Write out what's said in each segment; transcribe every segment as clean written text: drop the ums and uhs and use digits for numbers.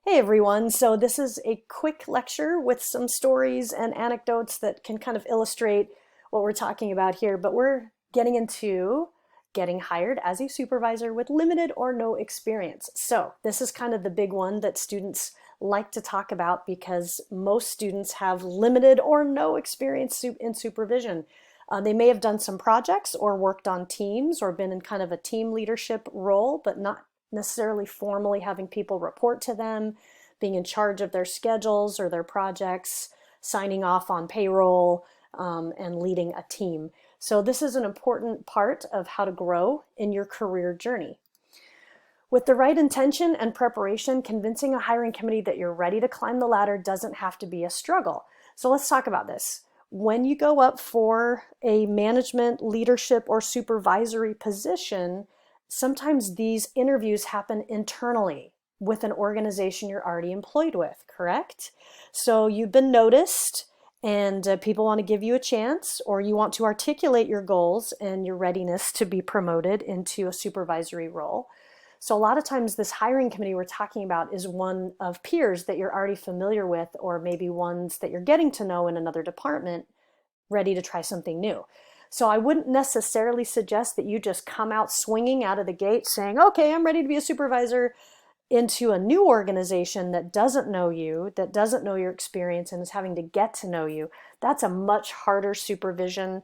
Hey everyone, so this is a quick lecture with some stories and anecdotes that can kind of illustrate what we're talking about here, but we're getting into getting hired as a supervisor with limited or no experience. So this is kind of the big one that students like to talk about because most students have limited or no experience in supervision. They may have done some projects or worked on teams or been in kind of a team leadership role, but not necessarily formally having people report to them, being in charge of their schedules or their projects, signing off on payroll, and leading a team. So this is an important part of how to grow in your career journey. With the right intention and preparation, convincing a hiring committee that you're ready to climb the ladder doesn't have to be a struggle. So let's talk about this. When you go up for a management, leadership, or supervisory position, sometimes these interviews happen internally with an organization you're already employed with, correct? So you've been noticed and people want to give you a chance, or you want to articulate your goals and your readiness to be promoted into a supervisory role. So a lot of times this hiring committee we're talking about is one of peers that you're already familiar with, or maybe ones that you're getting to know in another department, ready to try something new. So I wouldn't necessarily suggest that you just come out swinging out of the gate saying, okay, I'm ready to be a supervisor, into a new organization that doesn't know you, that doesn't know your experience and is having to get to know you. That's a much harder supervision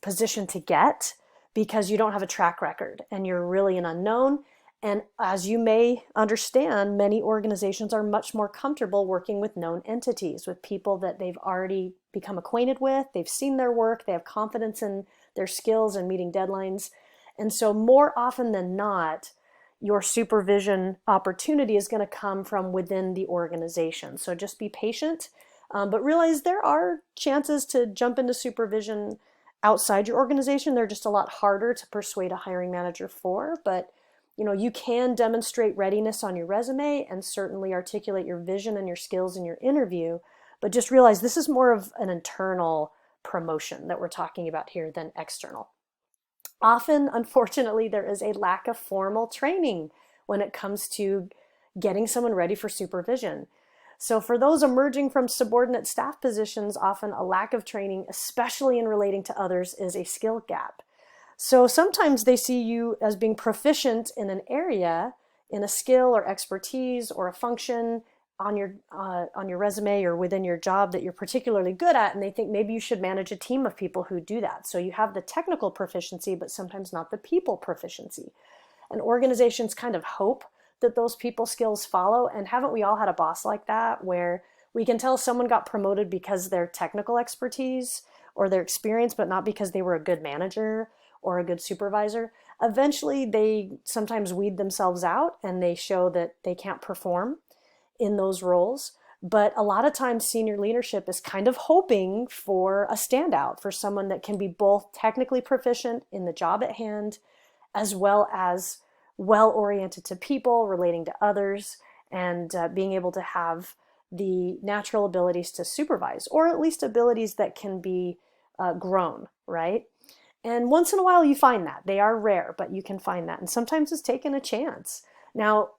position to get because you don't have a track record and you're really an unknown. And as you may understand, many organizations are much more comfortable working with known entities, with people that they've already become acquainted with, they've seen their work, they have confidence in their skills and meeting deadlines. And so more often than not, your supervision opportunity is going to come from within the organization. So just be patient, but realize there are chances to jump into supervision outside your organization. They're just a lot harder to persuade a hiring manager for, but you can demonstrate readiness on your resume and certainly articulate your vision and your skills in your interview, but just realize this is more of an internal promotion that we're talking about here than external. Often, unfortunately, there is a lack of formal training when it comes to getting someone ready for supervision. So for those emerging from subordinate staff positions, often a lack of training, especially in relating to others, is a skill gap. So sometimes they see you as being proficient in an area, in a skill or expertise or a function on your resume or within your job that you're particularly good at, and they think maybe you should manage a team of people who do that. So you have the technical proficiency, but sometimes not the people proficiency. And organizations kind of hope that those people skills follow. And haven't we all had a boss like that, where we can tell someone got promoted because their technical expertise or their experience, but not because they were a good manager or a good supervisor? Eventually, they sometimes weed themselves out and they show that they can't perform in those roles. But a lot of times senior leadership is kind of hoping for a standout, for someone that can be both technically proficient in the job at hand, as well as well-oriented to people, relating to others, and being able to have the natural abilities to supervise, or at least abilities that can be grown, right? And once in a while you find that. They are rare, but you can find that. And sometimes it's taking a chance. Now,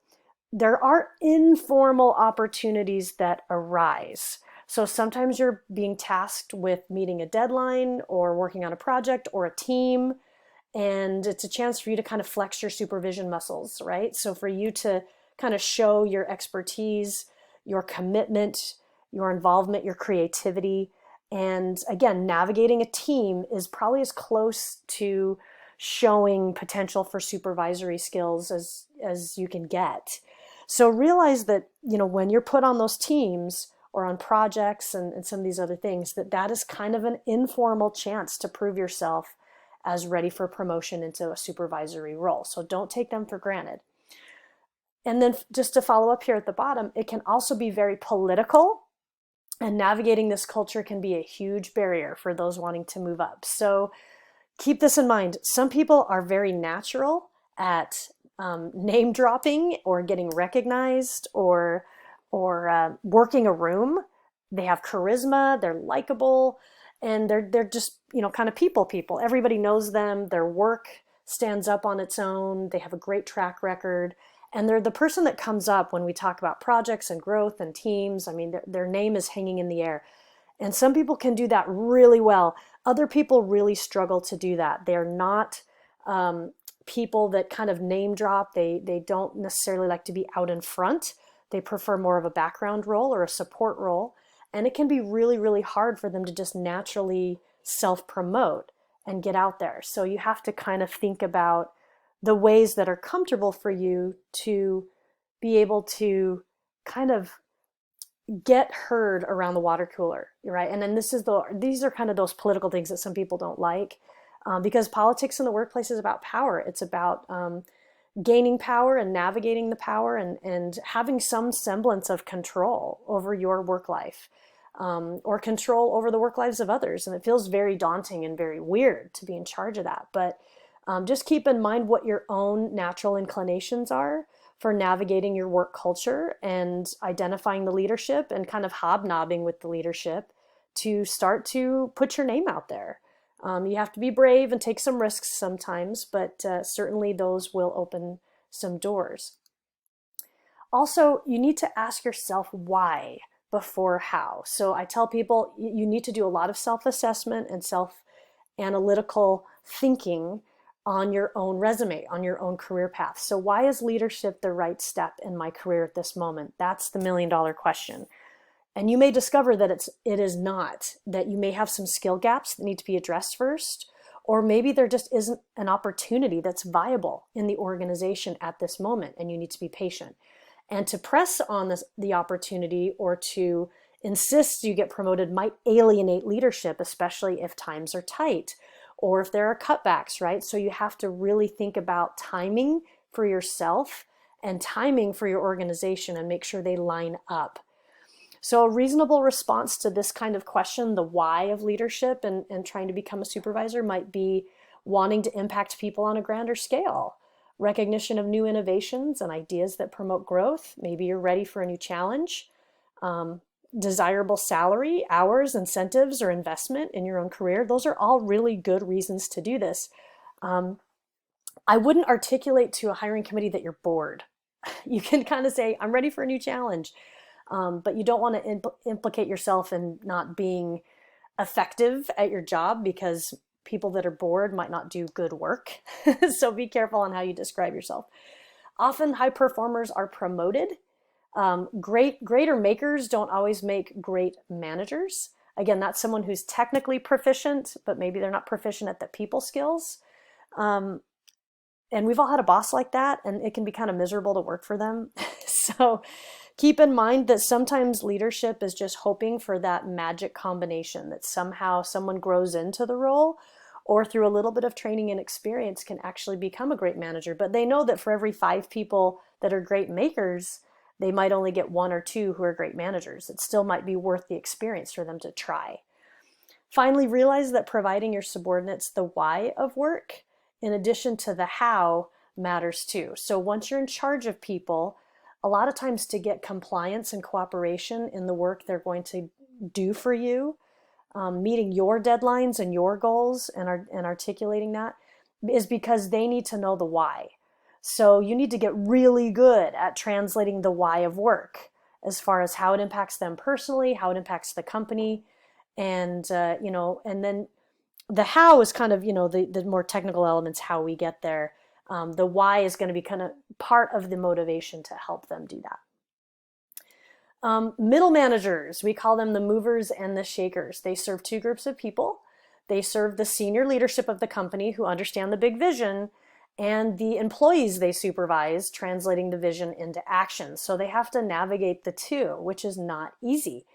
there are informal opportunities that arise. So sometimes you're being tasked with meeting a deadline or working on a project or a team, and it's a chance for you to kind of flex your supervision muscles, right? So for you to kind of show your expertise, your commitment, your involvement, your creativity. And again, navigating a team is probably as close to showing potential for supervisory skills as you can get. So realize that, when you're put on those teams or on projects and some of these other things, that is kind of an informal chance to prove yourself as ready for promotion into a supervisory role. So don't take them for granted. And then just to follow up here at the bottom, it can also be very political, and navigating this culture can be a huge barrier for those wanting to move up. So keep this in mind. Some people are very natural at name dropping or getting recognized or working a room. They have charisma, they're likable, and they're just kind of people. Everybody knows them. Their work stands up on its own. They have a great track record, And they're the person that comes up when we talk about projects and growth and teams. I mean, their name is hanging in the air. And some people can do that really well. Other people really struggle to do that. They're not people that kind of name drop. They don't necessarily like to be out in front. They prefer more of a background role or a support role. And it can be really, really hard for them to just naturally self-promote and get out there. So you have to kind of think about the ways that are comfortable for you to be able to kind of get heard around the water cooler, right? And then these are kind of those political things that some people don't like, because politics in the workplace is about power. It's about gaining power and navigating the power and having some semblance of control over your work life, or control over the work lives of others. And it feels very daunting and very weird to be in charge of that. But just keep in mind what your own natural inclinations are for navigating your work culture and identifying the leadership and kind of hobnobbing with the leadership to start to put your name out there. You have to be brave and take some risks sometimes, but certainly those will open some doors. Also, you need to ask yourself why before how. So I tell people you need to do a lot of self-assessment and self-analytical thinking on your own resume, on your own career path. So why is leadership the right step in my career at this moment? That's the million-dollar question. And you may discover that it is not, that you may have some skill gaps that need to be addressed first, or maybe there just isn't an opportunity that's viable in the organization at this moment, and you need to be patient. And to press on the opportunity or to insist you get promoted might alienate leadership, especially if times are tight or if there are cutbacks, right? So you have to really think about timing for yourself and timing for your organization and make sure they line up. So a reasonable response to this kind of question, the why of leadership and trying to become a supervisor, might be wanting to impact people on a grander scale, recognition of new innovations and ideas that promote growth. Maybe you're ready for a new challenge, desirable salary, hours, incentives, or investment in your own career. Those are all really good reasons to do this. I wouldn't articulate to a hiring committee that you're bored. You can kind of say, I'm ready for a new challenge. But you don't want to implicate yourself in not being effective at your job, because people that are bored might not do good work. So be careful on how you describe yourself. Often high performers are promoted. Greater makers don't always make great managers. Again, that's someone who's technically proficient, but maybe they're not proficient at the people skills. And we've all had a boss like that, and it can be kind of miserable to work for them. So keep in mind that sometimes leadership is just hoping for that magic combination, that somehow someone grows into the role or through a little bit of training and experience can actually become a great manager. But they know that for every 5 people that are great makers, they might only get 1 or 2 who are great managers. It still might be worth the experience for them to try. Finally, realize that providing your subordinates the why of work, in addition to the how, matters too. So once you're in charge of people, a lot of times to get compliance and cooperation in the work they're going to do for you, meeting your deadlines and your goals and articulating that, is because they need to know the why. So you need to get really good at translating the why of work as far as how it impacts them personally, how it impacts the company, and and then the how is kind of the more technical elements, how we get there. The why is going to be kind of part of the motivation to help them do that. Middle managers, we call them the movers and the shakers. They serve 2 groups of people. They serve the senior leadership of the company who understand the big vision, and the employees they supervise, translating the vision into action. So they have to navigate the 2, which is not easy.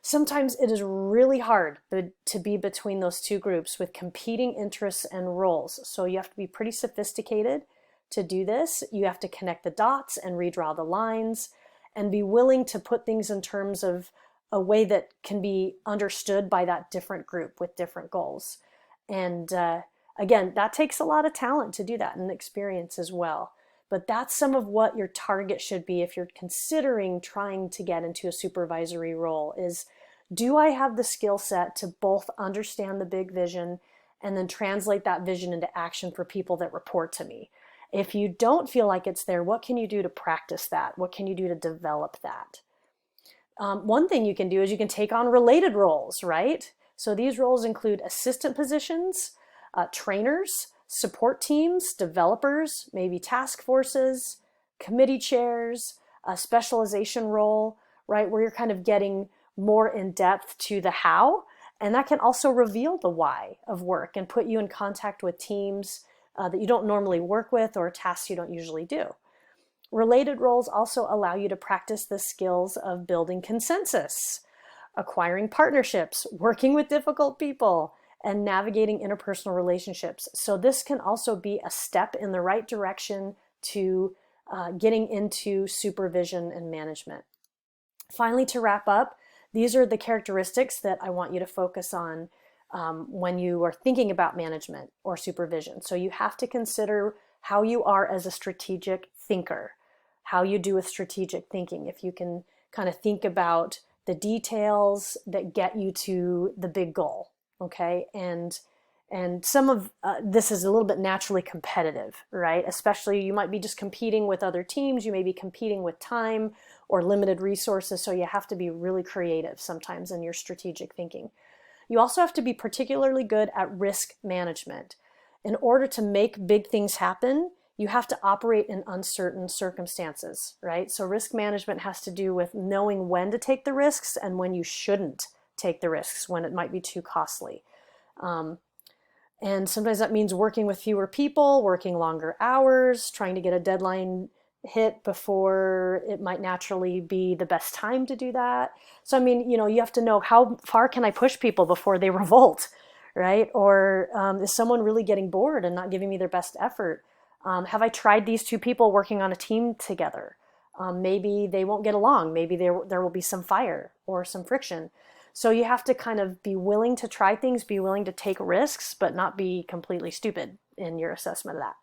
Sometimes it is really hard to be between those 2 groups with competing interests and roles. So you have to be pretty sophisticated to do this. You have to connect the dots and redraw the lines and be willing to put things in terms of a way that can be understood by that different group with different goals. And again, that takes a lot of talent to do that and experience as well. But that's some of what your target should be if you're considering trying to get into a supervisory role is, do I have the skill set to both understand the big vision and then translate that vision into action for people that report to me? If you don't feel like it's there, what can you do to practice that? What can you do to develop that? One thing you can do is you can take on related roles, right? So these roles include assistant positions, trainers, support teams, developers, maybe task forces, committee chairs, a specialization role, right? Where you're kind of getting more in depth to the how. And that can also reveal the why of work and put you in contact with teams that you don't normally work with or tasks you don't usually do. Related roles also allow you to practice the skills of building consensus, acquiring partnerships, working with difficult people, and navigating interpersonal relationships. So this can also be a step in the right direction to getting into supervision and management. Finally, to wrap up, these are the characteristics that I want you to focus on when you are thinking about management or supervision. So you have to consider how you are as a strategic thinker, how you do with strategic thinking. If you can kind of think about the details that get you to the big goal, okay? And some of this is a little bit naturally competitive, right? Especially you might be just competing with other teams, you may be competing with time or limited resources, so you have to be really creative sometimes in your strategic thinking. You also have to be particularly good at risk management. In order to make big things happen, you have to operate in uncertain circumstances, right? So risk management has to do with knowing when to take the risks and when you shouldn't take the risks, when it might be too costly. And sometimes that means working with fewer people, working longer hours, trying to get a deadline hit before it might naturally be the best time to do that. So, I mean, you have to know how far can I push people before they revolt, right? Or is someone really getting bored and not giving me their best effort? Have I tried these two people working on a team together? Maybe they won't get along. Maybe there will be some fire or some friction. So you have to kind of be willing to try things, be willing to take risks, but not be completely stupid in your assessment of that.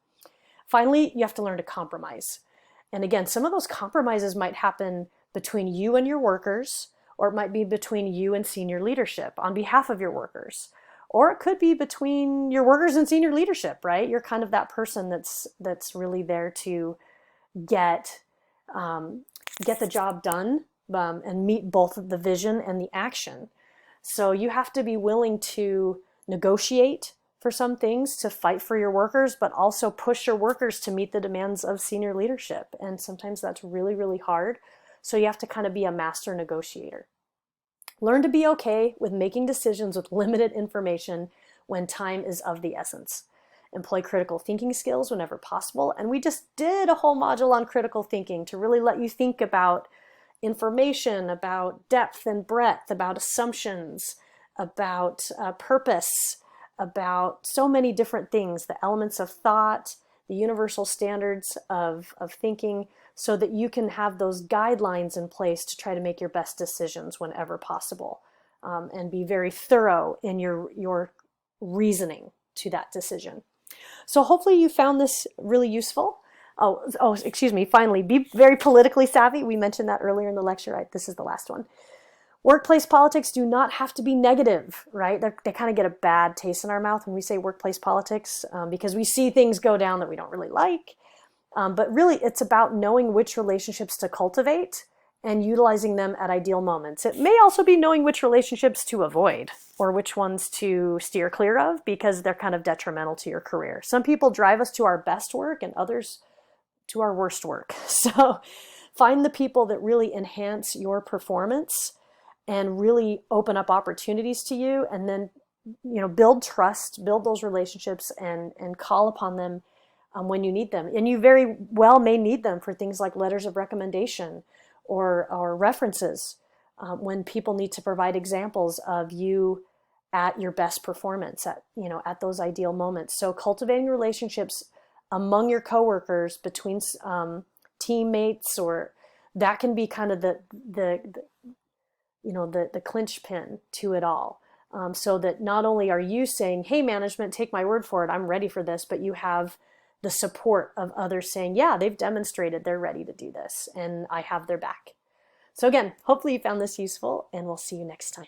Finally, you have to learn to compromise. And again, some of those compromises might happen between you and your workers, or it might be between you and senior leadership on behalf of your workers. Or it could be between your workers and senior leadership, right? You're kind of that person that's really there to get the job done and meet both the vision and the action. So you have to be willing to negotiate for some things, to fight for your workers, but also push your workers to meet the demands of senior leadership. And sometimes that's really, really hard. So you have to kind of be a master negotiator. Learn to be okay with making decisions with limited information when time is of the essence. Employ critical thinking skills whenever possible. And we just did a whole module on critical thinking to really let you think about information, about depth and breadth, about assumptions, about purpose, about so many different things, the elements of thought, the universal standards of thinking, so that you can have those guidelines in place to try to make your best decisions whenever possible, and be very thorough in your reasoning to that decision. So hopefully you found this really useful. Excuse me, finally, be very politically savvy. We mentioned that earlier in the lecture, right? This is the last one. Workplace politics do not have to be negative, right? They kind of get a bad taste in our mouth when we say workplace politics, because we see things go down that we don't really like. But really, it's about knowing which relationships to cultivate and utilizing them at ideal moments. It may also be knowing which relationships to avoid or which ones to steer clear of because they're kind of detrimental to your career. Some people drive us to our best work and others to our worst work. So find the people that really enhance your performance and really open up opportunities to you, and then build trust, build those relationships, and call upon them when you need them. And you very well may need them for things like letters of recommendation or references when people need to provide examples of you at your best performance at those ideal moments. So cultivating relationships among your coworkers, between teammates, or that can be kind of the clinch pin to it all. So that not only are you saying, hey, management, take my word for it, I'm ready for this, but you have the support of others saying, yeah, they've demonstrated they're ready to do this and I have their back. So again, hopefully you found this useful, and we'll see you next time.